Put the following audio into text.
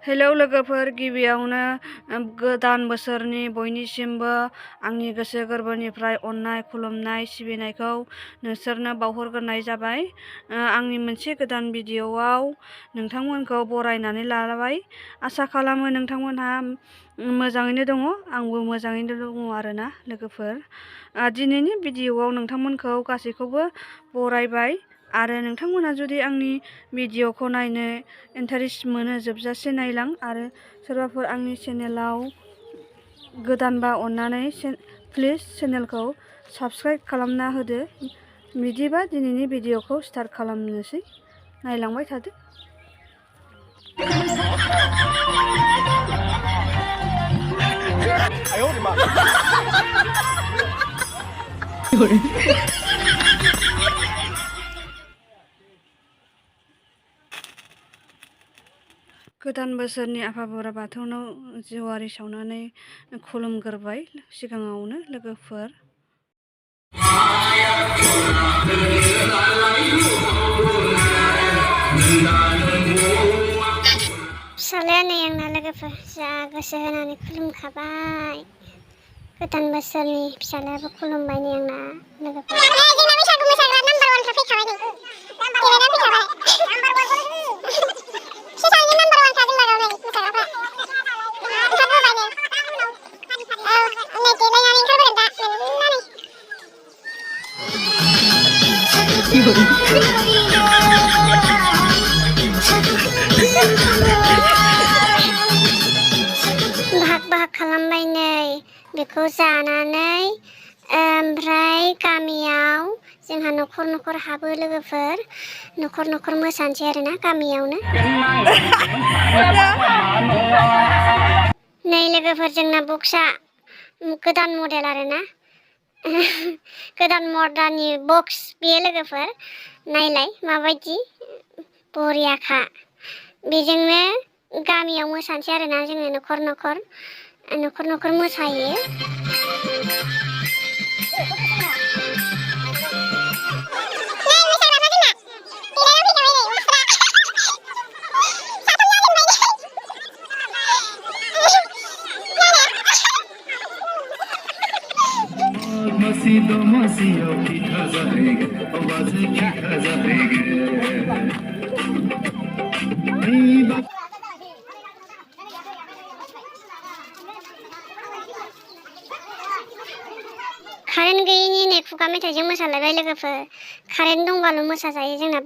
Hello लोगोफोर, गिबियावनो गोदान बोसोरनि बयनिसिमबो आंनि गोसो गोरबोनिफ्राय अननाय, खुलुमनाय, सिबिनायखौ नोंसोरनो बावहरग्रोनाय जाबाय। आंनि मोनसे गोदान भिडिअ'आव नोंथांमोनखौ बरायनानै लाबाय। आसा खालामो नोंथांमोनहा मोजाङैनो दङ, आंबो मोजाङैनो दङ आरोना लोगोफोर। दिनैनि भिडिअ'आव नोंथांमोनखौ गासैखौबो बरायबाय आरो नोंथांमोना जुदि आंनि भिडिअ'खौ नायनो इन्टारेस्ट मोनो जोबजासे नायलां आरो सोरबाफोर आंनि चेनेलाव गोदानबा अन्नानै प्लिज चेनेलखौ साबस्क्राइब खालामना होदो। बिदिबा दिनैनि भिडिअ'खौ स्टार्ट खालामनोसै, नायलांबाय थादो। गोदान बोसोरनि आफा बोराइ बाथौनाव जेवारि सावनानै खुलुमग्रोबाय सिगाङावनो लोगोफोर। फिसालाया नै आंना लोगोफोर जा गोसो होनानै खुलुमखाबाय। गोदान बोसोरनि फिसालायाबो खुलुमबाय नै आंना लोगोफोर। जोंना बैसागु मोसाग्रा नाम्बार 1 फैखाबाय नै। देलायना फैखाबाय। सिगांनि नाम्बार 1 जोंना नै मोसाग्राफ्रा। ओंखारबोबाय नै। औ, नै देलायनानै ओंखारबोगोन दा मेल्लानो। बाहाग खालामबाय नै बेखौ जानानै ओमफ्राय गामियाव जोंहा न'खर हाबो लोगोफोर। न'खर मोसानोसै आरोना गामियावनो। नै लोगोफोर जोंना बक्सआ गोदान मडेल आरोना। गोदान मर्दाननि बक्स बेयो लोगोफोर। नायलाय माबायदि बरियाखा। बेजोंनो गामियाव मोसानोसै आरोना जोङो न'खर मोसायो। कारेन्ट गैयिनि नै खुगा मेथाइजों मोसालायबाय लोगोफोर। कारेन्ट दंबाल' मोसाजायो जोंना।